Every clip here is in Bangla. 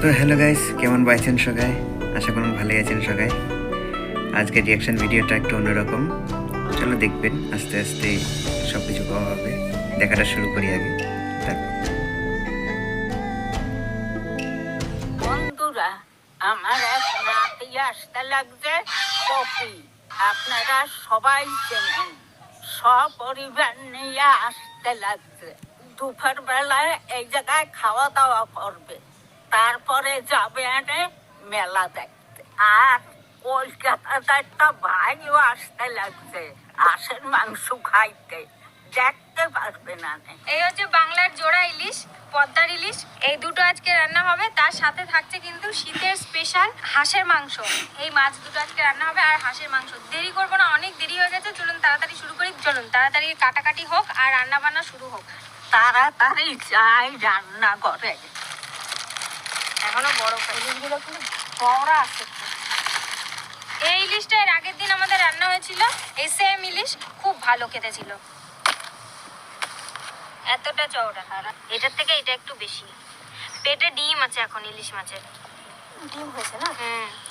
তো হ্যালো গাইস, কেমন আছেন সবাই? আশা করুন ভালোই আছেন সবাই। আজকের রিয়াকশন ভিডিওটা একটু অন্যরকম, চলো দেখবেন আস্তে আস্তে সব কিছু পাওয়া হবে। দেখাটা শুরু করি আগে, তারপর বন্ধুরা, আমার এক নাতি আসতে লাগছে কপি। আপনারা সবাই চেনেন, সপরিবার নিয়ে আসতে লাগছে। দুপুর বেলায় এই জায়গায় খাওয়া দাওয়া করবে, তারপরে যাবে এনে মেলা দেখতে। আর কলকাতাতে একটা ভাইও আসতে লাগছে হাঁসের মাংস খাইতে, দেখতে পারবে না। এই হচ্ছে বাংলার জোড়া ইলিশ, পদ্মার ইলিশ। এই দুটো আজকে রান্না হবে, তার সাথে থাকছে কিন্তু শীতের স্পেশাল হাঁসের মাংস। এই মাছ দুটো আজকে রান্না হবে আর হাঁসের মাংস। দেরি করবো না, অনেক দেরি হয়ে গেছে, চলুন তাড়াতাড়ি শুরু করি। চলুন তাড়াতাড়ি কাটাকাটি হোক আর রান্না বান্না শুরু হোক। তাড়াতাড়ি যাই রান্না করে। এখনো বড় ইলিশগুলো কিন্তু বড় আছে। এই ইলিশটা এর আগের দিন আমাদের রান্না হয়েছিল, এই সেম ইলিশ, খুব ভালো খেতে ছিল। এতটা চওড়া, এটার থেকে এটা একটু বেশি। পেটে ডিম আছে এখন ইলিশ মাছের। ডিম হয়েছে না?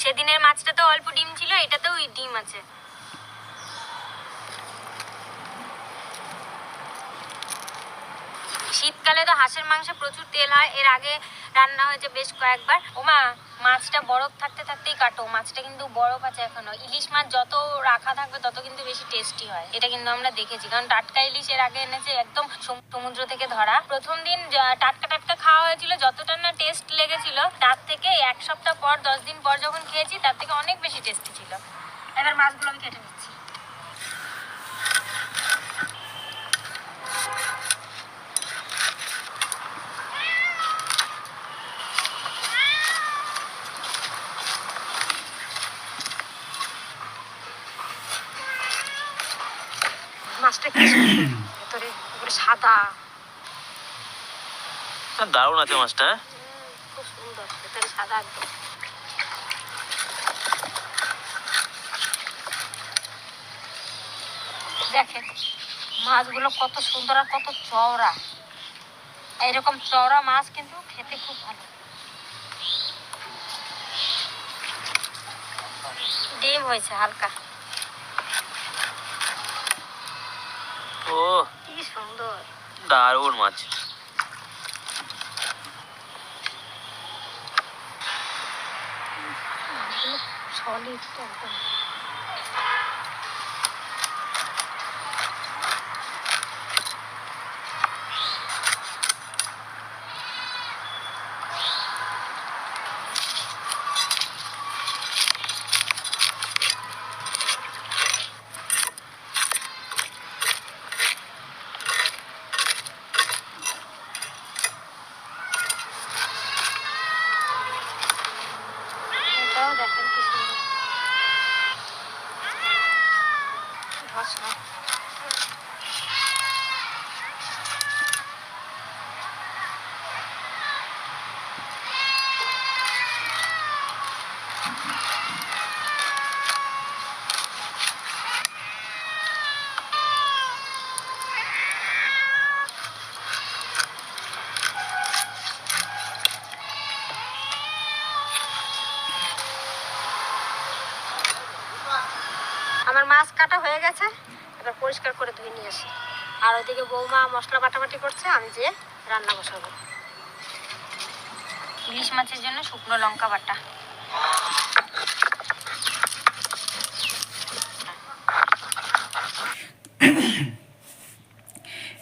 সেদিনের মাছটা তো অল্প ডিম ছিল, এটাতেও ডিম আছে। শীতকালে তো হাঁসের মাংসে প্রচুর তেল হয়, এর আগে রান্না হয়েছে বেশ কয়েকবার। ওমা, মাছটা বরফ থাকতে থাকতেই কাটো, মাছটা কিন্তু বরফ আছে এখনো। ইলিশ মাছ যত রাখা থাকবে তত কিন্তু বেশি টেস্টি হয়, এটা কিন্তু আমরা দেখেছি। কারণ টাটকা ইলিশ এর আগে এনেছে একদম সমুদ্র থেকে ধরা। প্রথম দিন টাটকা টাটকা খাওয়া হয়েছিল, যতটা না টেস্ট লেগেছিল তার থেকে এক সপ্তাহ পর 10 দিন পর যখন খেয়েছি তার থেকে অনেক বেশি টেস্টি ছিল। এবার মাছগুলো আমি কেটে নিচ্ছি। মাছটা কি ভেতরে পুরো সাদা, দারুণ আছে মাছটা, খুব সুন্দর, ভেতরে সাদা একদম। দেখেন মাছগুলো কত সুন্দর আর কত চওড়া। এইরকম চওড়া মাছ কিন্তু খেতে খুব ভালো। ডিম হয়েছে হালকা। ও কি সুন্দর, দারুণ মাছ। সলিড একদম। এটাও দেখেন কি সুন্দর ধসা। আমার মাছ কাটা হয়ে গেছে, এবার পরিষ্কার করে ধুয়ে নিয়ে আসি। আর ওদিকে বৌমা মশলা বাটাবাটি করছে, আমি যে রান্না বসাবো। ইলিশ মাছের জন্য শুকনো লঙ্কা বাটা।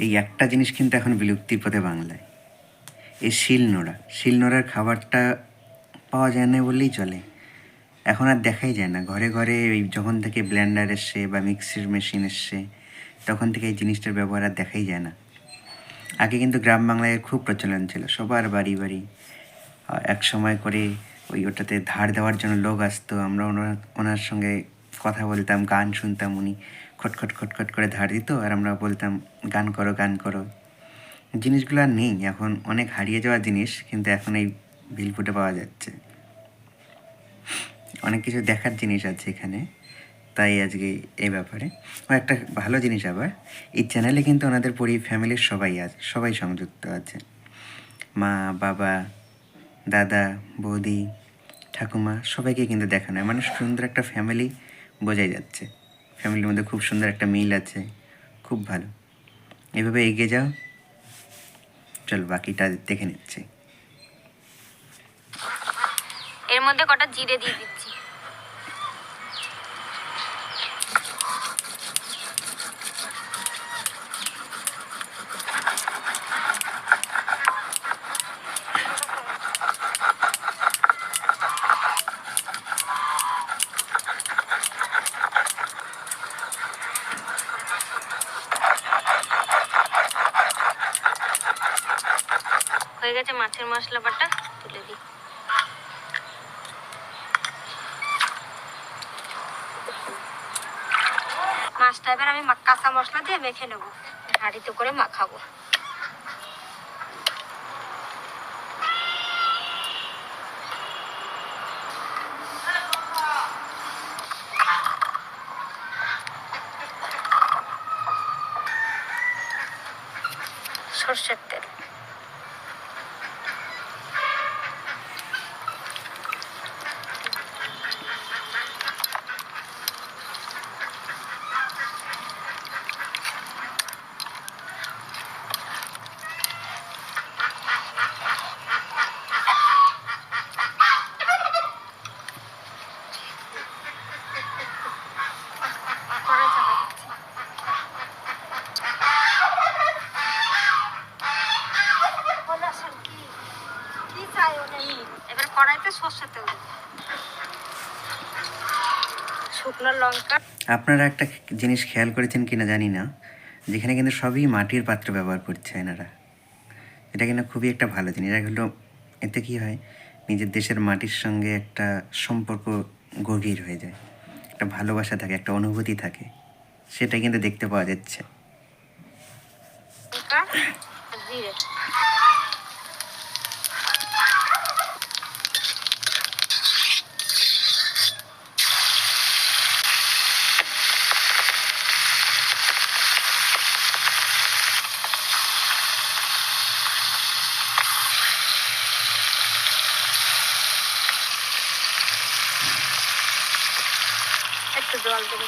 এই একটা জিনিস কিন্তু এখন বিলুপ্তির পথে বাংলায়, এই শিলনোড়ার খাবারটা পাওয়া যায় না বললেই চলে। এখন আর দেখাই যায় না ঘরে ঘরে। এই যখন থেকে ব্লেন্ডার এসছে বা মিক্সির মেশিন এসছে তখন থেকে এই জিনিসটার ব্যবহার আর দেখাই যায় না। আগে কিন্তু গ্রাম বাংলায় খুব প্রচলন ছিল, সবার বাড়ি বাড়ি এক সময় করে ওটাতে ধার দেওয়ার জন্য লোক আসতো। আমরা ওনার সঙ্গে কথা বলতাম, গান শুনতাম, উনি খটখট খটখট করে ধার দিত আর আমরা বলতাম গান করো গান করো। জিনিসগুলো আর নেই, এখন অনেক হারিয়ে যাওয়া জিনিস কিন্তু এখন এই ভিলফুটে পাওয়া যাচ্ছে। অনেক কিছু দেখার জিনিস আছে এখানে, তাই আজকে এই ব্যাপারে একটা ভালো জিনিস। আবার এই চ্যানেলে কিন্তু ওনাদের ফ্যামিলির সবাই সংযুক্ত আছে, মা বাবা দাদা, বৌদি, ঠাকুমা সবাইকে কিন্তু দেখানো হয়, মানে সুন্দর একটা ফ্যামিলি বোঝাই যাচ্ছে। ফ্যামিলির মধ্যে খুব সুন্দর একটা মিল আছে, খুব ভালো। এভাবে এগিয়ে যাও। চল বাকিটা দেখে নিচ্ছি। এর মধ্যে কটা জিরে দিয়ে দিচ্ছি। হয়ে গেছে মাছের মশলা বাটা, তুলে দিই। মাছটা এবার আমি কাঁচা মশলা দিয়ে মেখে নেবো, হাঁড়িতে করে মাখাবো। সর্ষের তেল, এবার কড়াইতে সর্ষের তেল দেবো, শুকনো লঙ্কা। আপনারা একটা জিনিস খেয়াল করেছেন কিনা জানি না, যেখানে কিন্তু সবই মাটির পাত্র ব্যবহার করছে এনারা। এটা কিন্তু খুবই একটা ভালো জিনিস। এগুলো এতে কী হয়, নিজের দেশের মাটির সঙ্গে একটা সম্পর্ক গভীর হয়ে যায়, একটা ভালোবাসা থাকে, একটা অনুভূতি থাকে, সেটা কিন্তু দেখতে পাওয়া যাচ্ছে। জিরে, একটু জল দেবো।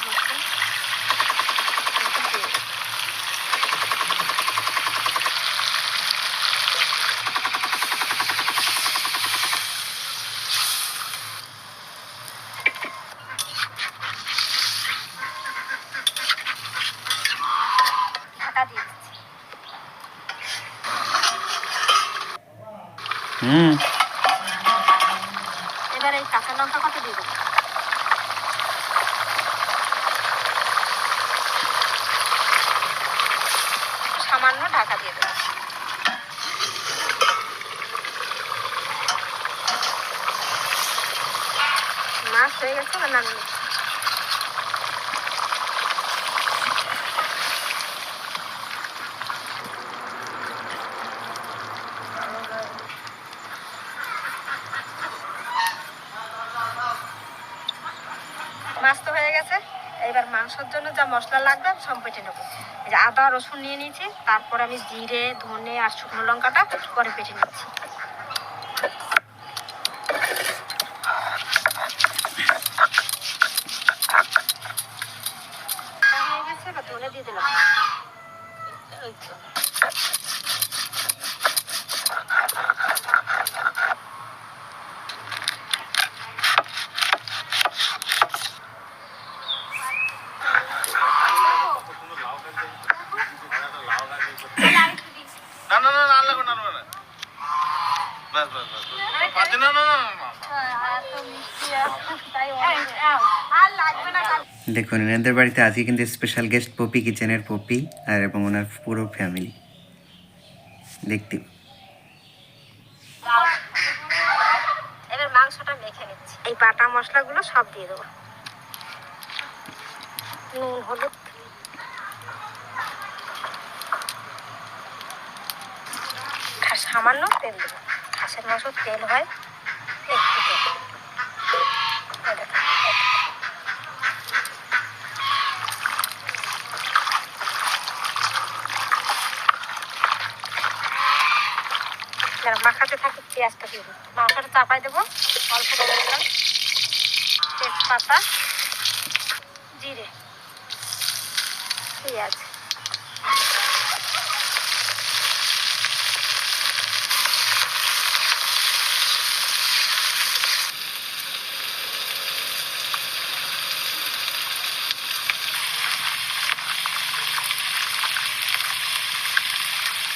ঢাকা দিয়ে দিচ্ছি। এবার এই কাঁচা লঙ্কা কত দিয়ে দেবো, সামান্য ঢাকা দিয়ে দেবো। মাছ হয়ে গেছে, না নামিয়ে নিচ্ছি। মাছ তো হয়ে গেছে, এবার মাংসের জন্য যা মশলা লাগবে সব বেটে নেবো। এই যে আদা রসুন নিয়ে নিয়েছি, তারপর আমি জিরে, ধনে আর শুকনো লঙ্কাটা পরে বেটে নিচ্ছি। হয়ে গেছে, এবার ধনে দিয়ে দিলাম। না না না না লাগবে না না বাস বাস বাস পাঁচ না না না দেখুন এনাদের বাড়িতে আজকে কিন্তু স্পেশাল গেস্ট পপি কিচেনের পপি আর এবং ওনার পুরো ফ্যামিলি দেখতে। এবার মাংসটা মেখে নিচ্ছি। এই বাটা মশলাগুলো সব দিয়ে দেবো, নুন, হলুদ, আর সামান্য তেল দেবো। হাঁসের মাংস তেল হয়, একটু তেল। মাখাতে থাকি। পেঁয়াজটা দিয়ে দিই, মাংসটা চাপাই দেবো, অল্প করে দিলাম তেজপাতা, জিরে, পেঁয়াজ,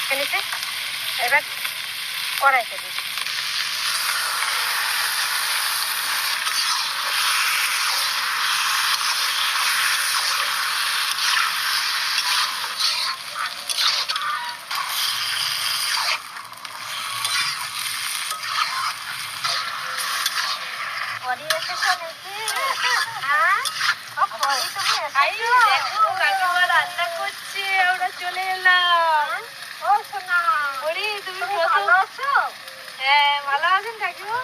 ফেলেছে। এবার কড়াইতে দিই, পরি এসেছো নাকি? হ্যাঁ ও পরি, তুমি এসেছো? দেখো কাকিমা রান্না করছে, আমরা চলে এলাম। ও সোনা, পরি তুমি ভালো আছো? হ্যাঁ ভালো আছেন কাকিমা?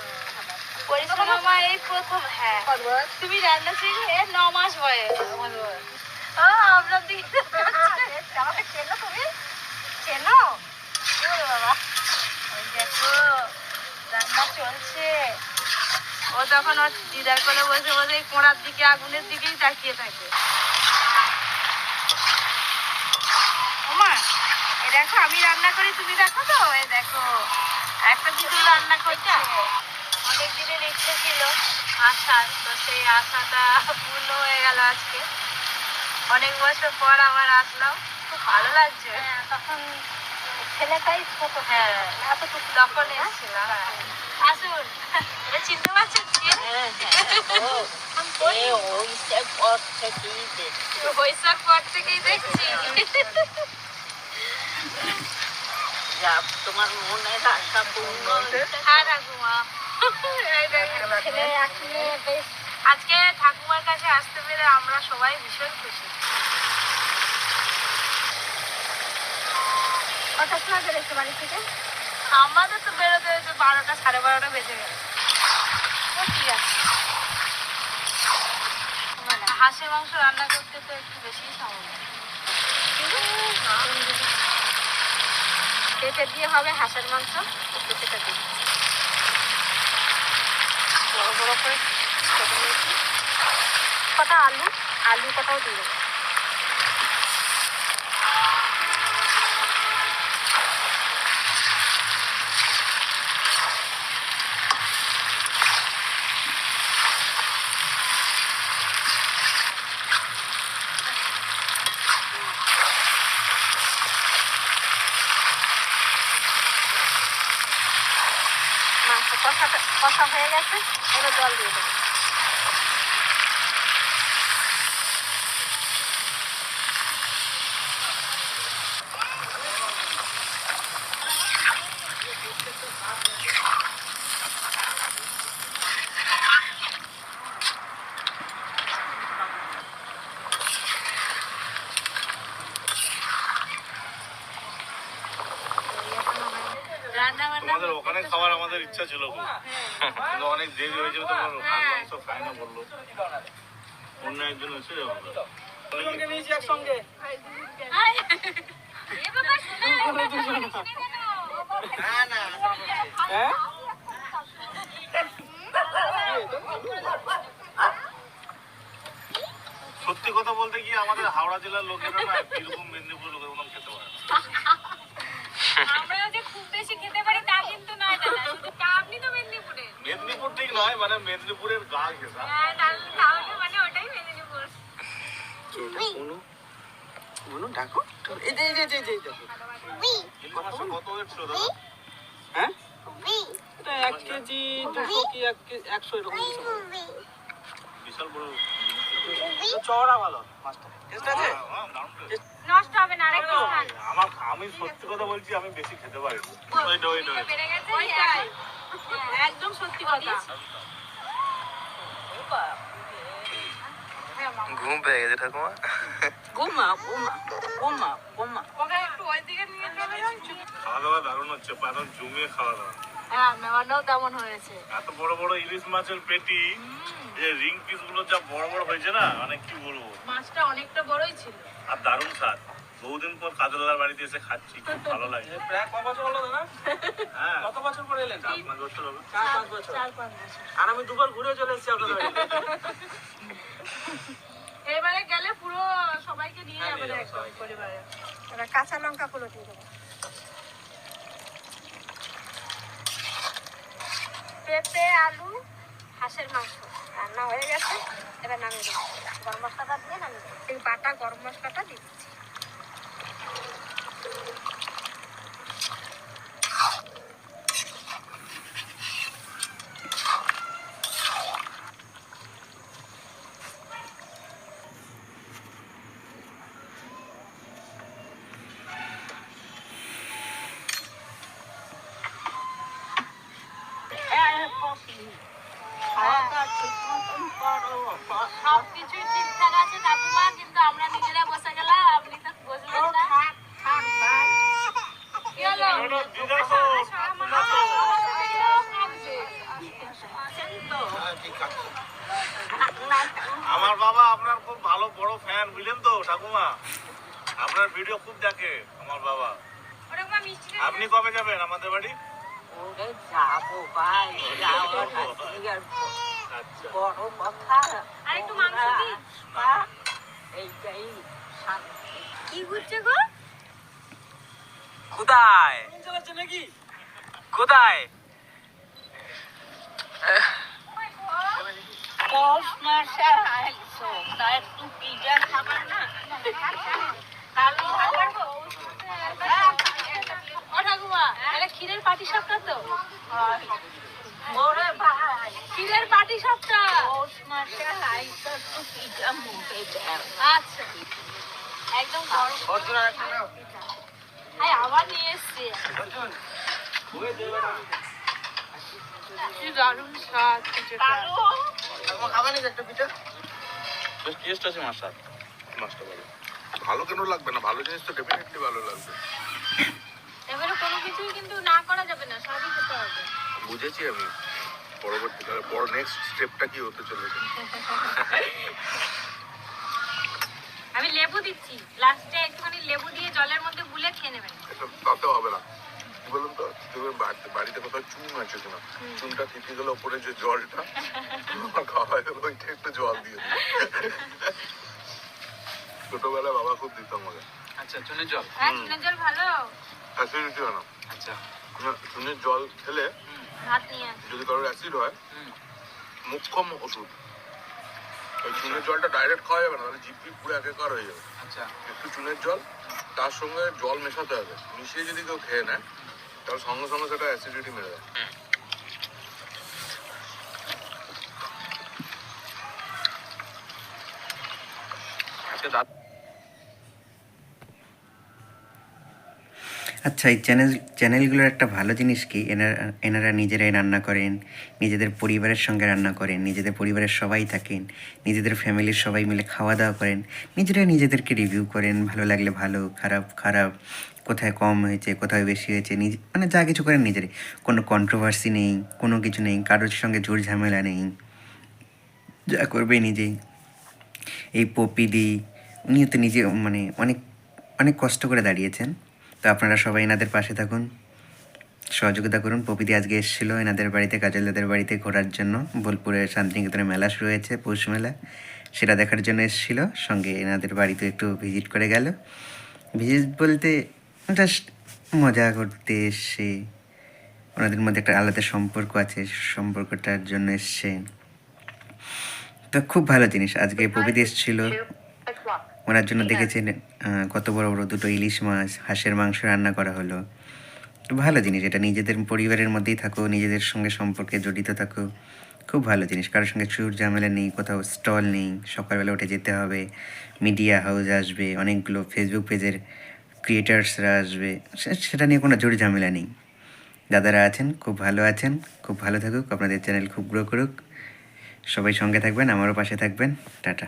পরিশ্রম আমার এই প্রথম। হ্যাঁ তুমি রান্না শিখে 9 মাস বয়স। ও আপনার দিকে আমাকে চেনো? তুমি চেনো? ওরে বাবা, ওই দেখো রান্না চলছে। ও তখন ওর দিদার কোলে বসে বসে এই কোড়ার দিকে, আগুনের দিকেই তাকিয়ে থাকে। ওমা এই দেখো আমি রান্না করি, তুমি দেখো তো। এই দেখো একটা দিদি রান্না করছে। অনেক দিনের ইচ্ছে ছিল আসার, তো সেই আশাটা পূর্ণ হয়ে গেল আজকে। অনেক বছর পর আবার আসলাম, খুব ভালো লাগছে। তখন ছেলেটাই ছোট। হ্যাঁ এতটুকু তখন এসেছিলাম। আসুন, এটা চিনতে পারছেন? বৈশাখ পর থেকেই দেখছি। তোমার মনের আশা পূর্ণ হ্যাঁ ঠাকুমা, আজকে ঠাকুমার কাছে আসতে পেরে আমরা সবাই ভীষণ খুশি। কটার সময় বেরোচ্ছে বাড়ি থেকে? আমাদের তো বেরোতে 12টা 12:30 বেজে গেল। ঠিক আছে, হাঁসের মাংস রান্না করতে তো একটু বেশি সময় লাগে। পেঁপে দিয়ে হবে হাঁসের মাংস, পেঁপেটা দিই বড় বড় করে কেটে নিয়েছি। কটা আলু কটাও দিয়ে দেবো। মাংস কষা হয়ে গেছে, এবার জল দিয়ে দেবো। রান্না বান্না তোমাদের ওখানে খাবার আমাদের ইচ্ছা ছিল খুব, কিন্তু অনেক দেরি হয়ে যাবে, তোমার হাঁস মাংস খায় না বললো। অন্য একজন এসে নিয়েছি একসঙ্গে। সত্যি কথা বলতে কি আমাদের হাওড়া জেলার লোকেরা না বীরভূম মেদিনীপুর লোকের মতন খেতে পারে না। আমরা যে খুব বেশি খেতে পারি তা কিন্তু নয় দাদা, শুধু আপনি তো মেদিনীপুরে। মেদিনীপুর ঠিক নয়, মানে মেদিনীপুরের গা ঘেঁষা। হ্যাঁ তাহলে মানে ওটাই মেদিনীপুর। ডাকো এই যে ইলিশ মাছের কত ওয়েট ছিল দাদা? হ্যাঁ এটা 1 কেজি 200 কি 100 এরকম কিছু হবে। বিশাল বড়। চওড়া ভালো মাছটা, টেস্ট আছে। দারুণ taste। নষ্ট হবে না, আরেকটু খান। আমি সত্যি কথা বলছি, আমি বেশি খেতে পারি না। ওইটা বেড়ে গেছে ওইটাই, একদম সত্যি কথা। ঘুম পেয়ে গেছে ঠাকুমা। ওকে একটু ওই দিকে নিয়ে চলে যান। খাওয়া দাওয়া দারুণ হচ্ছে, একদম জমিয়ে খাওয়া দাওয়া। হ্যাঁ মেমানও তেমন হয়েছে। এত বড় বড় ইলিশ মাছের পেটি, এই রিং পিস গুলো যা বড় বড় হয়েছে না, মানে কি বলবো। মাছটা অনেকটা বড়ই ছিল। আর দারুণ স্বাদ। বহুদিন পর কাজলার বাড়িতে এসে খাচ্ছি, খুব ভালো লাগে। প্রায় ক বছর হলো দাদা? হ্যাঁ, কত বছর পরে এলেন? 4-5 বছর হবে। 4-5 বছর। আর আমি দুবার ঘুরে চলে এসেছি আপনাদের বাড়িতে। এবারে গেলে পুরো সবাইকে নিয়ে হ্যাঁ, যাবে নিয়ে যাবো একদম সবাইকে। পরিবারে। এবার কাঁচা লঙ্কা গুলো দিয়ে দেবো। পেঁপে, আলু, হাঁসের মাংস রান্না হয়ে গেছে। এবার নামিয়ে দেবো। গরম মশলাটা দিয়ে নামিয়ে দেবো। এই বাটা গরম মশলাটা দিয়ে দিচ্ছি। সবকিছুই ঠিকঠাক আছে ঠাকুমা, কিন্তু আমরা নিজেরা বসে গেলাম, আপনি তো বসলেন না। কি হলো? আমার বাবা আপনার খুব ভালো বড় ফ্যান, বুঝলেন তো ঠাকুমা? আপনার ভিডিও খুব দেখে আমার বাবা। ওরকম মিষ্টি আপনি কবে যাবেন আমাদের বাড়ি? ওরে যাবো ভাই, যাওয়ার আজকে আর আচ্ছা, বড় কথা। আর একটু মাংস দিই। বা এইটাই শান্তি। কি ঘুরছে গো? কোথায়? ট্রেন চালাচ্ছে নাকি? কোথায়? পৌষ মাসে আসছো, তা একটু পিজা খাবার না? কালো ও ঠাকুমা, এটা ক্ষীরের পাটিসাপটা তো? ওরে ভাই, ক্ষীরের পাটিসাপটা। পৌষ মাসে আইসো, একটু পিজা মুখে দেন। আচ্ছা, একদম গরম। আয় আবার নিয়ে এসছি। কি দারুণ স্বাদ পিঠেটা। কালো বেশ টেস্ট আছে মাছটা। মাছটা ভালো। ভালো কেন লাগবে না? ভালো জিনিস তো ডেফিনেটলি ভালো লাগবে। এবারে কোনো কিছুই কিন্তু না করা যাবে না, সবই খেতে হবে। বুঝেছি আমি। পরবর্তীকালে বড় নেক্সট স্টেপটা কি হতে চলেছে? আমি লেবু দিচ্ছি, লাস্টে একটুখানি লেবু দিয়ে জলের মধ্যে গুলে খেয়ে নেবেন। এটা তাতে হবে না। কি বলুন তো, তুমি বাড়িতে কোথাও চুন আছে কিনা? চুনটা থেকে গেলে ওপরে যে জলটা আমার খাওয়া হয়ে গেল, ওইটা একটু জল দিয়ে দিই। ছোটবেলায় বাবা খুব দিত আমাকে। আচ্ছা, চুনের জল। হ্যাঁ, চুনের জল ভালো। অ্যাসিডিটি হয় না। আচ্ছা। চুনের জল খেলে ভাত নিয়ে আসি। যদি কারোর অ্যাসিড হয়, মুখ্যম ওষুধ। ওই চুনের জলটা ডাইরেক্ট খাওয়া যাবে না, তাহলে জিভ ফিভ পুরো একাকার হয়ে যাবে। আচ্ছা। একটু চুনের জল, তার সঙ্গে জল মেশাতে হবে। মিশিয়ে যদি কেউ খেয়ে নেয়, তাহলে সঙ্গে সঙ্গে সেটা অ্যাসিডিটি মেরে দেয়। আজকে দাদা আচ্ছা, এই চ্যানেলগুলোর একটা ভালো জিনিস কি, এনারা নিজেরাই রান্না করেন, নিজেদের পরিবারের সঙ্গে রান্না করেন, নিজেদের পরিবারের সবাই থাকেন, নিজেদের ফ্যামিলির সবাই মিলে খাওয়া দাওয়া করেন, নিজেরাই নিজেদেরকে রিভিউ করেন, ভালো লাগলে ভালো, খারাপ খারাপ, কোথায় কম হয়েছে কোথায় বেশি হয়েছে, মানে যা কিছু করেন নিজেরাই। কোনো কন্ট্রোভার্সি নেই, কোনো কিছু নেই, কারোর সঙ্গে ঝুট ঝামেলা নেই, যা করবে নিজেই। এই পপিদি, উনিও তো নিজে মানে অনেক অনেক কষ্ট করে দাঁড়িয়েছেন। তো আপনারা সবাই এনাদের পাশে থাকুন, সহযোগিতা করুন। পপিদি আজকে এসেছিলো এনাদের বাড়িতে, কাজলদাদের বাড়িতে ঘোরার জন্য। বোলপুরে শান্তিনিকেতনে মেলা শুরু হয়েছে, পৌষ মেলা, সেটা দেখার জন্য এসেছিলো। সঙ্গে এনাদের বাড়িতে একটু ভিজিট করে গেল। ভিজিট বলতে জাস্ট মজা করতে এসছে। ওনাদের মধ্যে একটা আলাদা সম্পর্ক আছে, সম্পর্কটার জন্য এসছে। তো খুব ভালো জিনিস। আজকে পপিদি এসেছিলো, ওনার জন্য দেখেছেন কত বড় বড় দুটো ইলিশ মাছ, হাঁসের মাংস রান্না করা হলো। তো ভালো জিনিস এটা, নিজেদের পরিবারের মধ্যেই থাকো, নিজেদের সঙ্গে সম্পর্কে জড়িত থাকো, খুব ভালো জিনিস। কারোর সঙ্গে চুর ঝামেলা নেই, কোথাও স্টল নেই, সকালবেলা উঠে যেতে হবে, মিডিয়া হাউস আসবে, অনেকগুলো ফেসবুক পেজের ক্রিয়েটার্সরা আসবে, সেটা নিয়ে কোনো জোর ঝামেলা নেই। দাদারা আছেন, খুব ভালো আছেন, খুব ভালো থাকুক, আপনাদের চ্যানেল খুব গ্রো করুক। সবাই সঙ্গে থাকবেন, আমারও পাশে থাকবেন। টাটা।